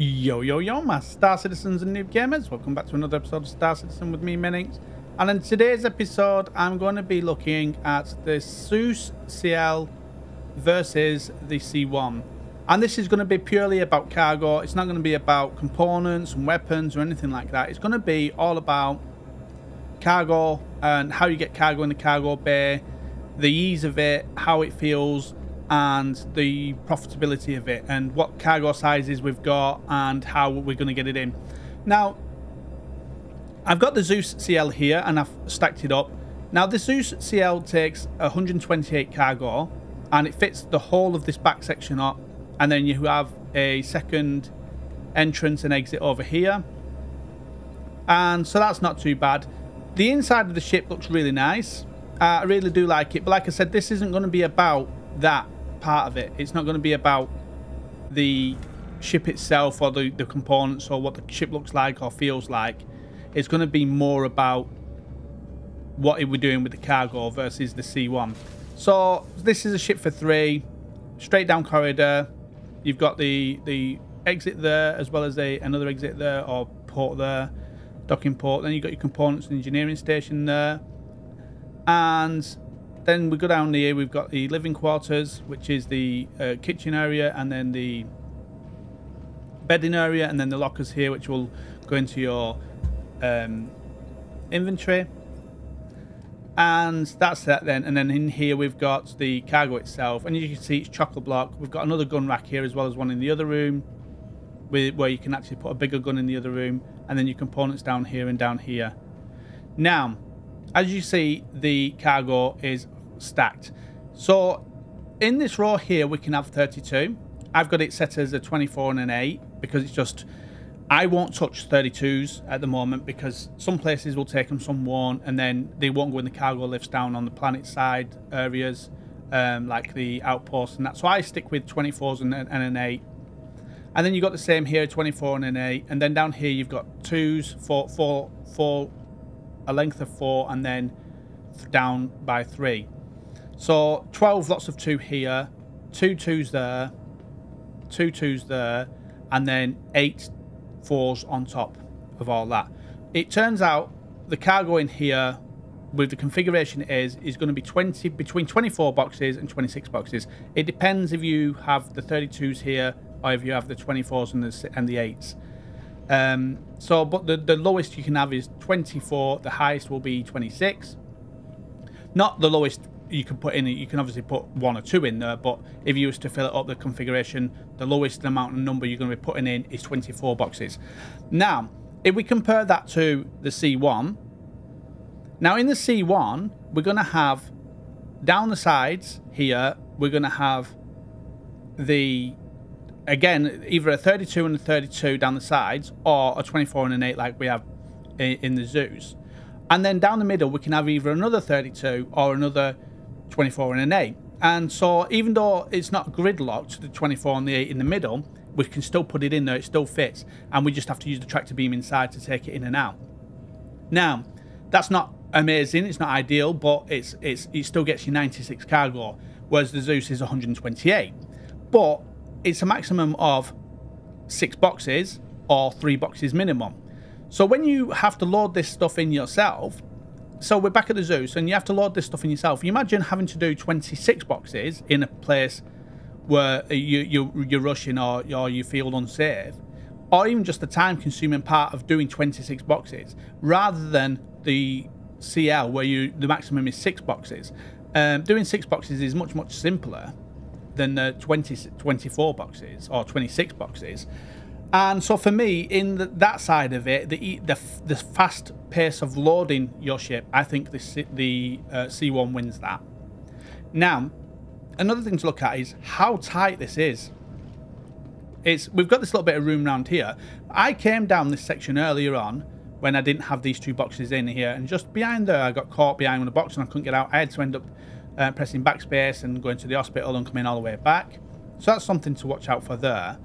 Yo, yo, yo, my Star Citizens and Noob Gamers. Welcome back to another episode of Star Citizen with me, Minix. And in today's episode, I'm going to be looking at the Zeus CL versus the C1. And this is going to be purely about cargo. It's not going to be about components and weapons or anything like that. It's going to be all about cargo and how you get cargo in the cargo bay, the ease of it, how it feels, and the profitability of it, and what cargo sizes we've got and how we're going to get it in. Now, I've got the Zeus CL here and I've stacked it up. Now, the Zeus CL takes 128 cargo and it fits the whole of this back section up, and then you have a second entrance and exit over here, and so that's not too bad. The inside of the ship looks really nice. I really do like it, but like I said, this isn't going to be about that part of it. It's not going to be about the ship itself or the components or what the ship looks like or feels like. It's going to be more about what we're doing with the cargo versus the C1. So this is a ship for 3, straight down corridor. You've got the exit there, as well as another exit there, or port there, docking port. Then you've got your components and engineering station there, and then we go down here, we've got the living quarters, which is the kitchen area, and then the bedding area, and then the lockers here, which will go into your inventory. And that's that then. And then in here we've got the cargo itself, and you can see it's chocolate block. We've got another gun rack here, as well as one in the other room, where you can actually put a bigger gun in the other room, and then your components down here and down here. Now, as you see, the cargo is stacked. So in this row here we can have 32. I've got it set as a 24 and an 8 because it's just, I won't touch 32s at the moment because some places will take them, some won't, and then they won't go in the cargo lifts down on the planet side areas, like the outposts and that. So I stick with 24s and an 8. And then you've got the same here, 24 and an 8, and then down here you've got 2s, 4, a length of 4, and then down by 3. So 12 lots of 2 here, 2 2s there, 2 2s there, and then 8 4s on top of all that. It turns out the cargo in here with the configuration is going to be between 24 boxes and 26 boxes. It depends if you have the 32s here or if you have the 24s and the 8s. But the lowest you can have is 24. The highest will be 26. Not the lowest you can put in it. You can obviously put 1 or 2 in there, but if you was to fill it up the configuration, the lowest amount of number you're going to be putting in is 24 boxes. Now, if we compare that to the C1, now in the C1 we're going to have down the sides here, we're going to have the, again, either a 32 and a 32 down the sides, or a 24 and an 8 like we have in the Zeus. And then down the middle we can have either another 32 or another 24 and an 8. And so even though it's not gridlocked, the 24 and the 8 in the middle, we can still put it in there, it still fits, and we just have to use the tractor beam inside to take it in and out. Now, that's not amazing, it's not ideal, but it still gets you 96 cargo, whereas the Zeus is 128. But it's a maximum of 6 boxes or 3 boxes minimum. So when you have to load this stuff in yourself, so we're back at the Zeus and you have to load this stuff in yourself. You imagine having to do 26 boxes in a place where you're rushing or you feel unsafe, or even just the time consuming part of doing 26 boxes rather than the CL where the maximum is 6 boxes. Doing 6 boxes is much simpler than the 24 boxes or 26 boxes. And so for me, in that side of it, the fast pace of loading your ship, I think the C1 wins that. Now, another thing to look at is how tight this is. We've got this little bit of room around here. I came down this section earlier on when I didn't have these 2 boxes in here, and just behind there I got caught behind one of the box and I couldn't get out. I had to end up pressing backspace and going to the hospital and coming all the way back. So that's something to watch out for there.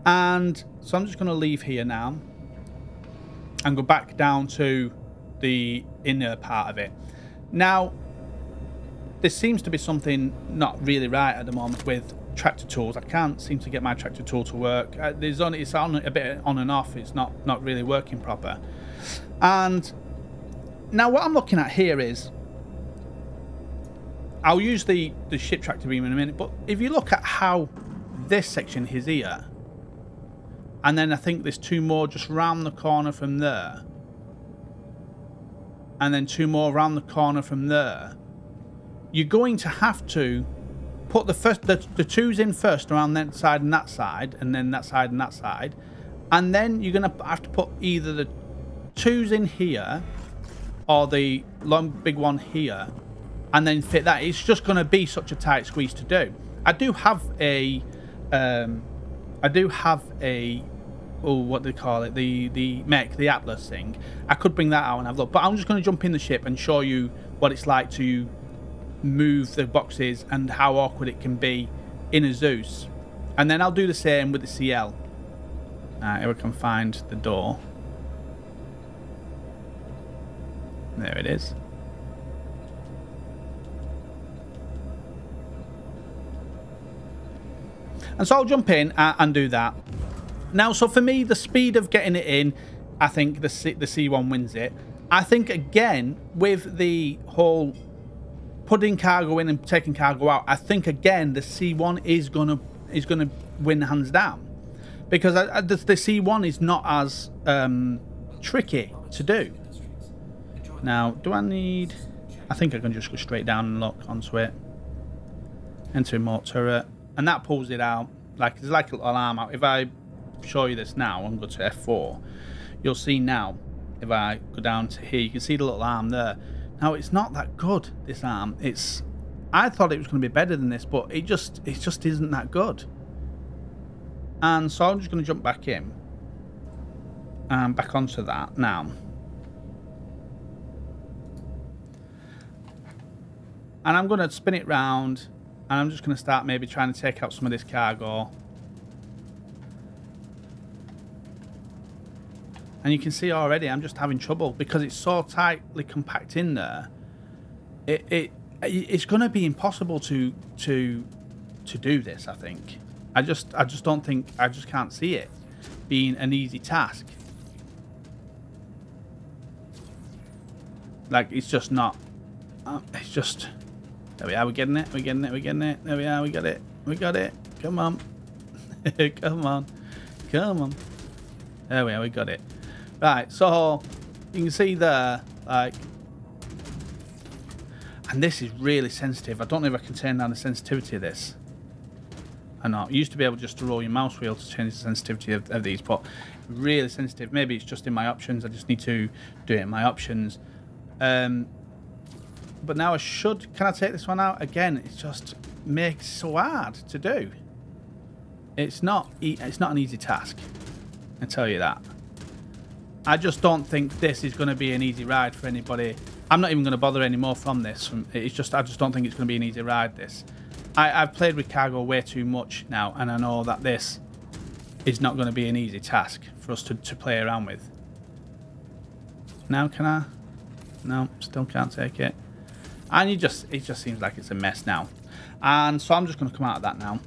And so I'm just going to leave here now and go back down to the inner part of it. Now, there seems to be something not really right at the moment with tractor tools. I can't seem to get my tractor tool to work. It's on a bit on and off. It's not really working proper. And now what I'm looking at here is, I'll use the ship tractor beam in a minute, but if you look at how this section is here, and then I think there's 2 more just round the corner from there, and then 2 more round the corner from there, you're going to have to put the 2s in first around that side, and then that side and that side, and then you're going to have to put either the 2s in here or the long big one here, and then fit that. It's just going to be such a tight squeeze to do. I do have a what do they call it, the mech, the Atlas thing. I could bring that out and have a look, but I'm just going to jump in the ship and show you what it's like to move the boxes and how awkward it can be in a Zeus, and then I'll do the same with the CL. Here we can find the door. There it is. And so I'll jump in and do that. Now, so for me, the speed of getting it in, I think the C1 wins it. I think, again, with the whole putting cargo in and taking cargo out, I think, again, the C1 is gonna win hands down. Because the C1 is not as tricky to do. Now, do I need... I think I can just go straight down and lock onto it. Into remote turret. And that pulls it out. Like, there's like a little arm out. If I show you this now and go to F4, you'll see now, if I go down to here, you can see the little arm there. Now, it's not that good, this arm. I thought it was going to be better than this, but it just isn't that good. And so I'm just going to jump back in. And back onto that now. And I'm going to spin it round, and I'm just going to start maybe trying to take out some of this cargo. And you can see already I'm just having trouble because it's so tightly compact in there. It's going to be impossible to do this, I think. I just don't think, I just can't see it being an easy task. Like, it's just not. It's just. There we are. We're getting it. We're getting it. We're getting it. There we are. We got it. We got it. Come on. Come on. Come on. There we are. We got it. Right. So you can see there, like, and this is really sensitive. I don't know if I can turn down the sensitivity of this. I know. You used to be able just to roll your mouse wheel to change the sensitivity of these, but really sensitive. Maybe it's just in my options. I just need to do it in my options. But now I should. Can I take this one out again? It just makes it so hard to do. It's not an easy task. I tell you that. I just don't think this is going to be an easy ride for anybody. I'm not even going to bother anymore from this. I just don't think it's going to be an easy ride. This. I've played with cargo way too much now, and I know that this is not going to be an easy task for us to play around with. Now can I? No, still can't take it. And it just seems like it's a mess now. And so I'm just going to come out of that now.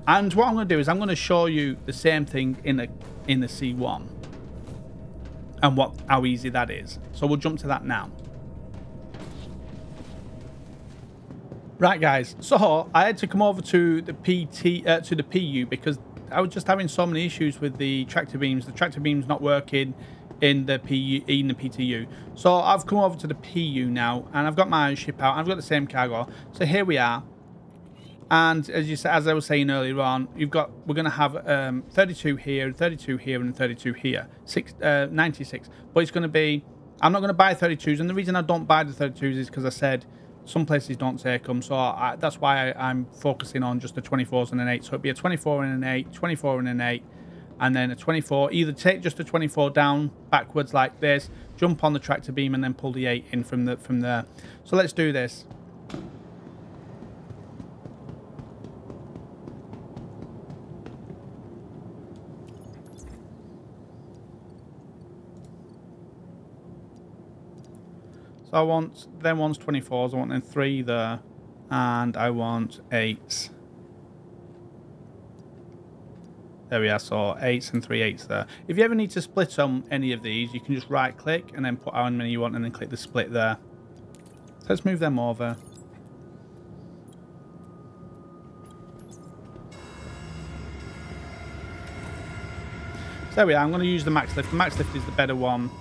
And what I'm going to do is I'm going to show you the same thing in the C1 and how easy that is. So we'll jump to that now. Right, guys. So I had to come over to the PU because I was just having so many issues with the tractor beams. The tractor beams not working in the PTU. So I've come over to the PU now, and I've got my ship out. I've got the same cargo. So here we are. And as I was saying earlier on, we're going to have 32 here, 32 here, and 32 here. 96. But it's going to be. I'm not going to buy 32s, and the reason I don't buy the 32s is because I said some places don't take them. So that's why I'm focusing on just the 24s and an 8. So it'd be a 24 and an 8, 24 and an 8. And then a 24, either take just a 24 down backwards like this, jump on the tractor beam, and then pull the 8 in from there. So let's do this. So I want them ones 24s, I want them 3 there, and I want 8s. There we are, so 8s and 3 8s there. If you ever need to split on any of these, you can just right click and then put how many you want and then click the split there. So let's move them over. So there we are, I'm going to use the max lift. The max lift is the better one.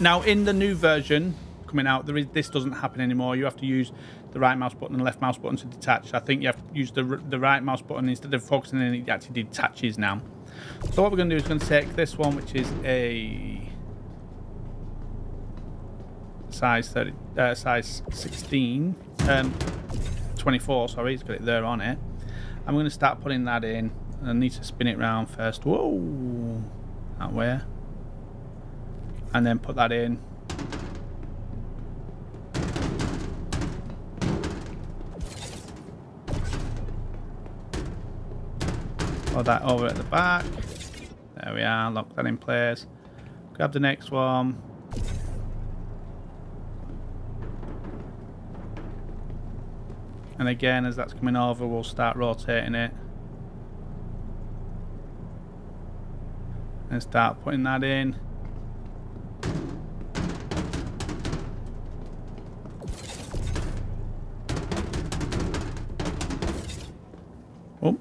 Now in the new version coming out, this doesn't happen anymore. You have to use the right mouse button and left mouse button to detach. I think you have to use the right mouse button instead of focusing in, it actually detaches now. So what we're going to do is going to take this one, which is a size 16, 24. Sorry, it's got it there on it. I'm going to start putting that in. I need to spin it round first. Whoa, that way, and then put that in. Put that over at the back. There we are, lock that in place. Grab the next one. And again, as that's coming over, we'll start rotating it. And start putting that in. Oh.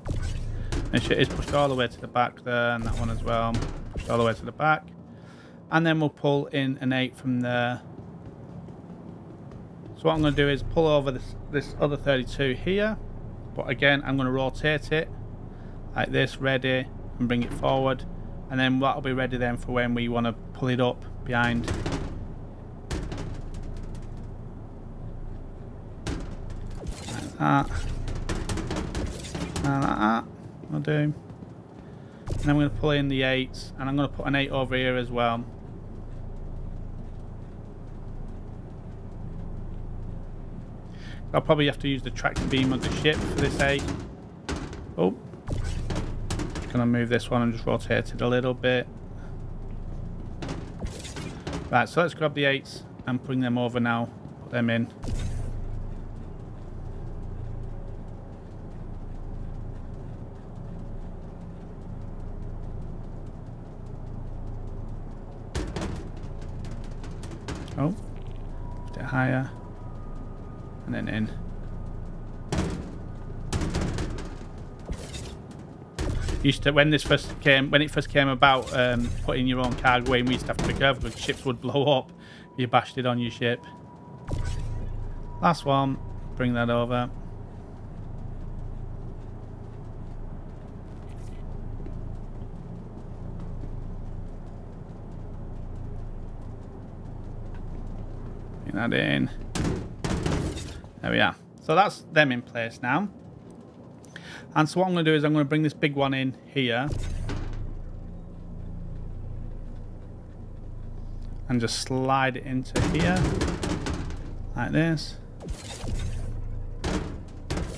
And shit is pushed all the way to the back there, and that one as well. Pushed all the way to the back. And then we'll pull in an 8 from there. So what I'm going to do is pull over this other 32 here. But again, I'm going to rotate it like this, ready, and bring it forward. And then that'll be ready then for when we want to pull it up behind. Like that. And like that. I'll do. And then I'm going to pull in the 8s, and I'm going to put an 8 over here as well. I'll probably have to use the tractor beam of the ship for this 8. Oh. Just going to move this one and just rotate it a little bit. Right, so let's grab the 8s and bring them over now. Put them in. Oh, lift it higher, and then in. Used to when it first came about, putting your own cargo in, we used to have to be careful because ships would blow up if you bashed it on your ship. Last one, bring that over. That in. There we are. So that's them in place now. And so what I'm going to do is I'm going to bring this big one in here. And just slide it into here. Like this.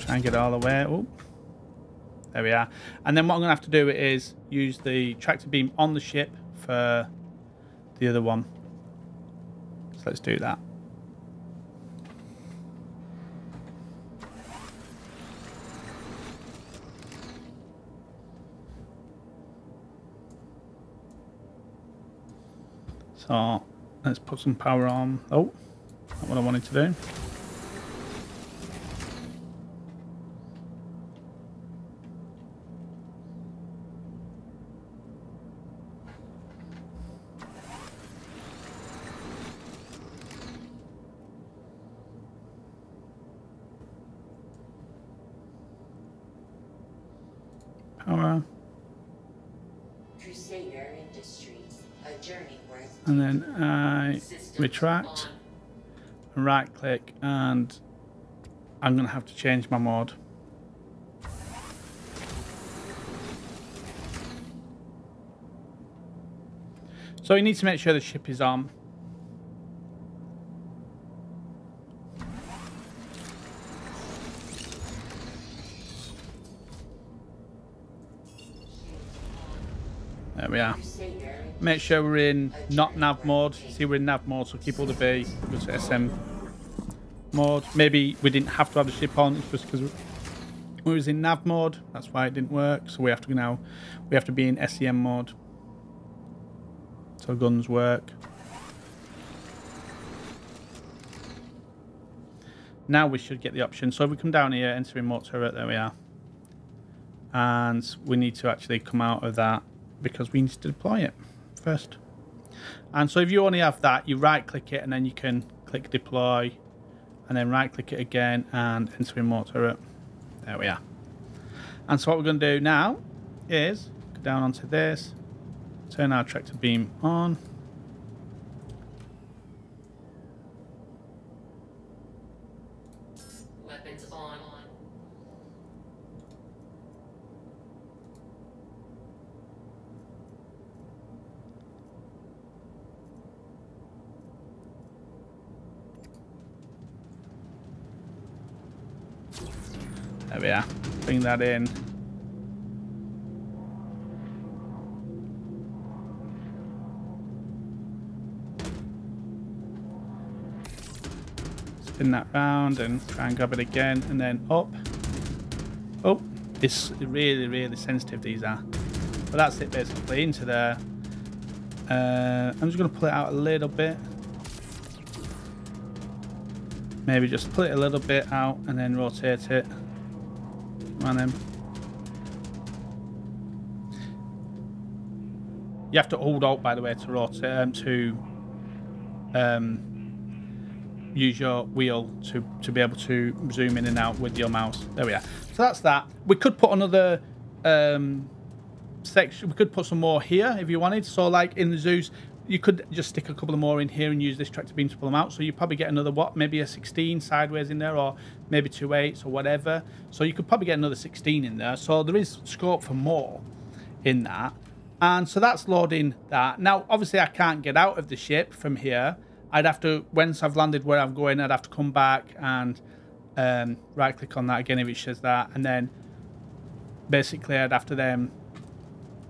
Try and get it all the way. Oh. There we are. And then what I'm going to have to do is use the tractor beam on the ship for the other one. So let's do that. So let's put some power on. Oh, that's what I wanted to do. Power. And then I retract, right click, and I'm going to have to change my mode. So you need to make sure the ship is on. There we are. Make sure we're in not nav mode. See, we're in nav mode, so keep all the B. Go to SM mode. Maybe we didn't have to have the ship on, it's just because We was in nav mode, that's why it didn't work. So we have to be in SEM mode. So guns work. Now we should get the option. So if we come down here, enter remote turret, there we are. And we need to actually come out of that because we need to deploy it first. And so if you only have that, you right click it and then you can click deploy and then right click it again and enter remote turret. There we are. And so what we're going to do now is go down onto this, turn our tractor beam on. Weapons on. There we are. Bring that in. Spin that round and try and grab it again and then up. Oh, it's really, really sensitive, these are. But that's it basically, into there. I'm just going to pull it out a little bit. Maybe just pull it a little bit out and then rotate it. Come on then. You have to hold Alt, by the way, to rotate, use your wheel to be able to zoom in and out with your mouse. There we are. So that's that. We could put another section. We could put some more here if you wanted. So like in the Zeus, you could just stick a couple of more in here and use this tractor beam to pull them out. So you probably get another, what, maybe a 16 sideways in there, or maybe 2 8s or whatever. So you could probably get another 16 in there. So there is scope for more in that. And so that's loading that. Now, obviously, I can't get out of the ship from here. I'd have to, once I've landed where I'm going, I'd have to come back and right-click on that again if it says that. And then basically, I'd have to then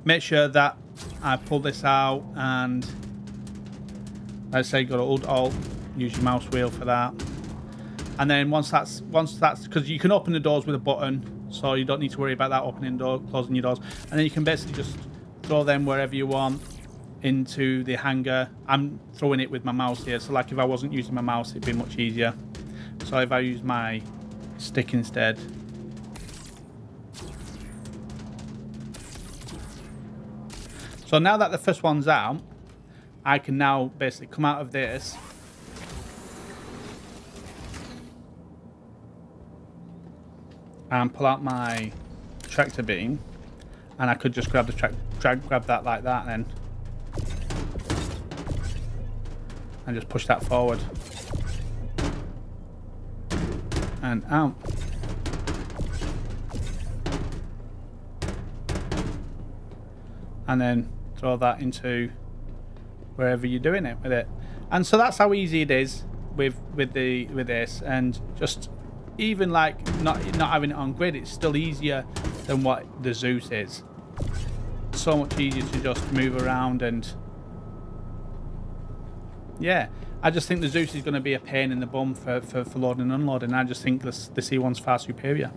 make sure that I pull this out and, like I say, got to hold Alt, use your mouse wheel for that. And then once that's, because you can open the doors with a button, so you don't need to worry about that opening door, closing your doors. And then you can basically just throw them wherever you want into the hangar. I'm throwing it with my mouse here, so like if I wasn't using my mouse, it'd be much easier. So if I use my stick instead. So now that the first one's out, I can now basically come out of this and pull out my tractor beam, and I could just grab the grab that like that then, and just push that forward and out. And then throw that into wherever you're doing it with it. And so that's how easy it is with this, and just even like not having it on grid, it's still easier than what the Zeus is. So much easier to just move around, and yeah, I just think the Zeus is going to be a pain in the bum for loading and unloading. I just think the C1's far superior.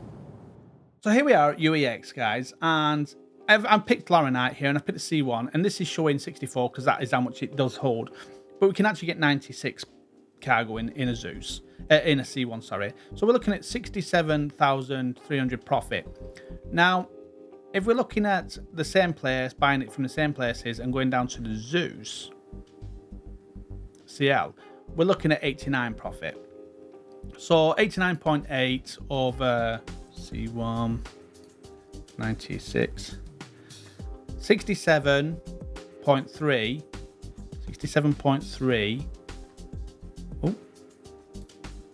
So here we are at UEX, guys, and I've picked Laranite here, and I've picked the C1, and this is showing 64 because that is how much it does hold. But we can actually get 96 cargo in a Zeus, in a C1, sorry. So we're looking at 67,300 profit. Now, if we're looking at the same place, buying it from the same places, and going down to the Zeus CL, we're looking at 89 profit. So 89.8 over C1, 96. 67.3, oh,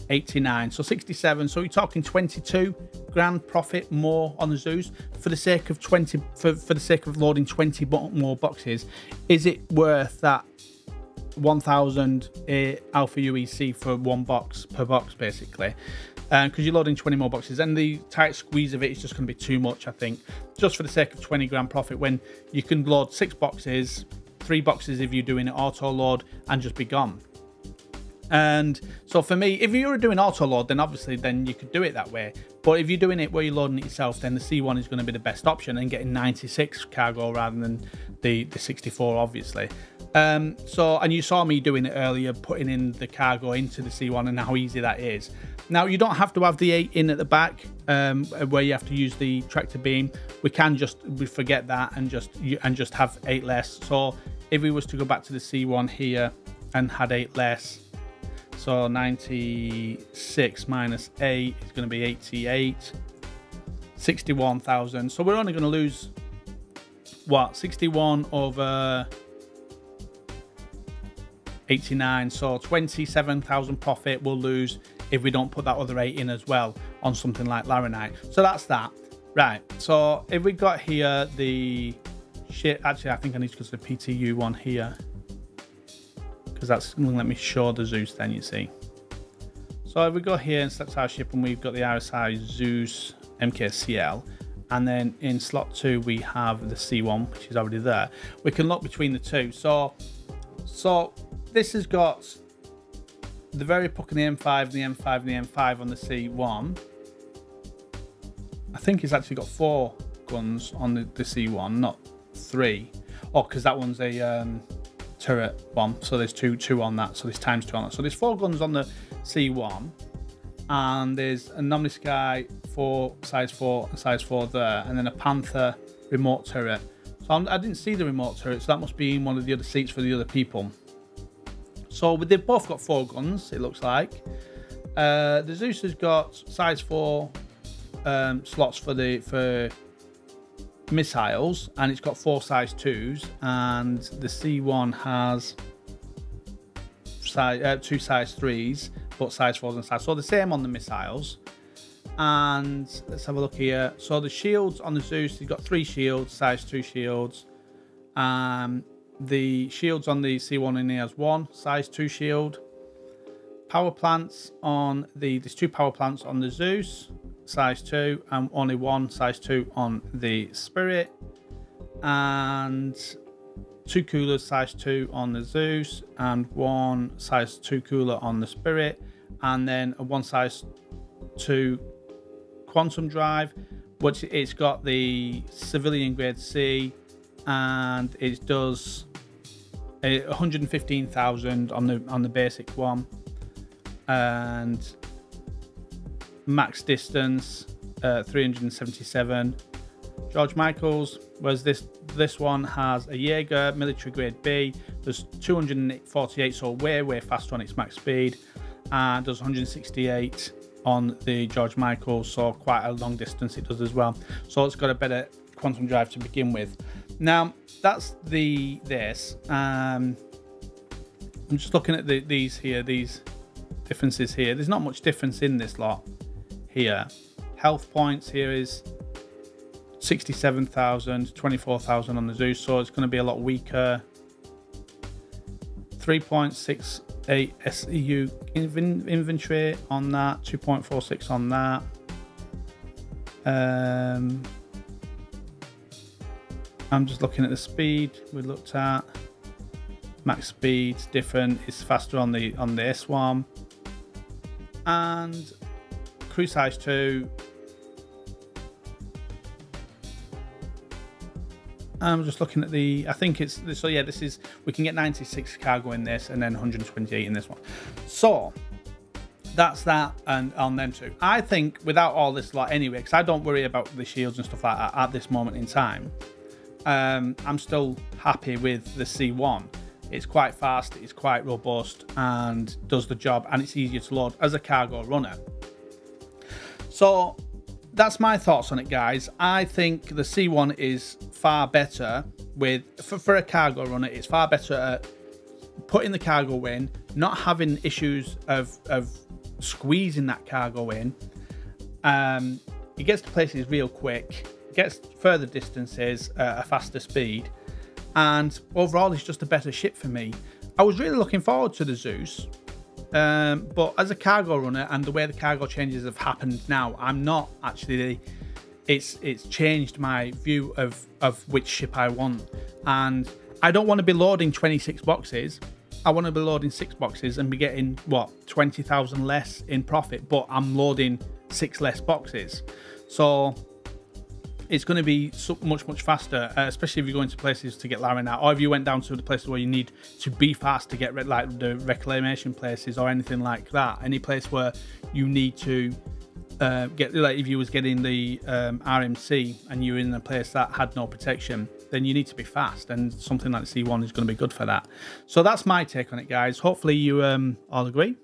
89, so 67, so you're talking 22 grand profit more on the Zeus for the sake of 20, for the sake of loading 20 more boxes. Is it worth that 1,000 Alpha UEC for one box per box, basically? Because you're loading 20 more boxes, and the tight squeeze of it is just going to be too much, I think, just for the sake of 20 grand profit, when you can load 6 boxes, 3 boxes if you're doing it auto load, and just be gone. And so for me, if you were doing auto load, then obviously then you could do it that way. But if you're doing it where you're loading it yourself, then the C1 is going to be the best option, and getting 96 cargo rather than the 64, obviously. And you saw me doing it earlier, putting in the cargo into the C1 and how easy that is. Now, you don't have to have the 8 in at the back, where you have to use the tractor beam. We forget that and just have 8 less. So if we was to go back to the C1 here and had 8 less, so 96 minus 8 is going to be 88, 61,000. So we're only going to lose, what, 61 over 89. So 27,000 profit we'll lose if we don't put that other 8 in as well on something like Laranite. So that's that. Right, so if we got here the shit, actually I think I need to go to the PTU one here, because that's going to let me show the Zeus then, you see. So if we go here and select our ship, and we've got the RSI Zeus MKCL, and then in slot 2 we have the C1, which is already there. We can look between the two. So this has got the very puck in the M5, the M5 and the M5 on the C1. I think it's actually got 4 guns on the C1, not 3. Oh, because that one's a turret one, so there's two on that, so there's times 2 on that. So there's 4 guns on the C1, and there's a Anomaly Sky for size 4 and size 4 there, and then a Panther remote turret. So I didn't see the remote turret, so that must be in one of the other seats for the other people. So they've both got 4 guns, it looks like. The Zeus has got size 4 slots for missiles, and it's got 4 size 2s, and the C1 has 2 size 3s, but size 4s and size. So the same on the missiles. And let's have a look here. So the shields on the Zeus, you've got 3 shields, size 2 shields. The shields on the C1 in here has 1 size 2 shield. Power plants on there's 2 power plants on the Zeus, size 2, and only 1 size 2 on the Spirit, and 2 coolers size 2 on the Zeus, and 1 size 2 cooler on the Spirit, and then a 1 size 2 quantum drive, which it's got the civilian grade C, and it does 115,000 on the basic one, and max distance 377. George Michael's, whereas this one has a Jaeger military grade B, there's 248, so way faster on its max speed, and does 168 on the George Michael's, so quite a long distance it does as well. So it's got a better quantum drive to begin with. Now that's this. I'm just looking at these differences here. There's not much difference in this lot here. Health points here is 67,000, 24,000 on the Zeus, so it's going to be a lot weaker. 3.68 SEU inventory on that, 2.46 on that. I'm just looking at the speed we looked at. Max speed's different, it's faster on the S1. And crew size 2. I'm just looking at I think it's, so yeah, this is, we can get 96 cargo in this and then 128 in this one. So that's that, and on them two. I think without all this lot anyway, because I don't worry about the shields and stuff like that at this moment in time, I'm still happy with the C1. It's quite fast, it's quite robust, and does the job, and it's easier to load as a cargo runner. So that's my thoughts on it, guys. I think the C1 is far better for a cargo runner. It's far better at putting the cargo in, not having issues of squeezing that cargo in. It gets to places real quick, gets further distances at a faster speed, and overall it's just a better ship for me. I was really looking forward to the Zeus, but as a cargo runner, and the way the cargo changes have happened now, I'm not actually, it's changed my view of which ship I want, and I don't want to be loading 26 boxes. I want to be loading 6 boxes and be getting, what, 20,000 less in profit, but I'm loading 6 less boxes. So it's going to be much faster, especially if you're going to places to get Laren out, or if you went down to the places where you need to be fast to get like the reclamation places or anything like that. Any place where you need to get, like if you was getting the RMC and you're in a place that had no protection, then you need to be fast, and something like the C1 is going to be good for that. So that's my take on it, guys. Hopefully you all agree.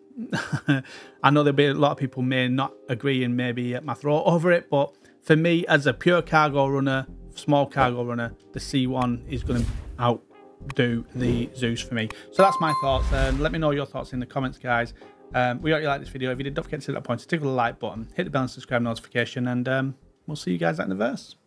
I know there'll be a lot of people may not agree and maybe at my throat over it, but for me, as a pure cargo runner, small cargo runner, the C1 is going to outdo the Zeus for me. So that's my thoughts. Let me know your thoughts in the comments, guys. We hope you like this video. If you did, don't forget to hit that point, tickle the like button, hit the bell and subscribe notification, and we'll see you guys out in the verse.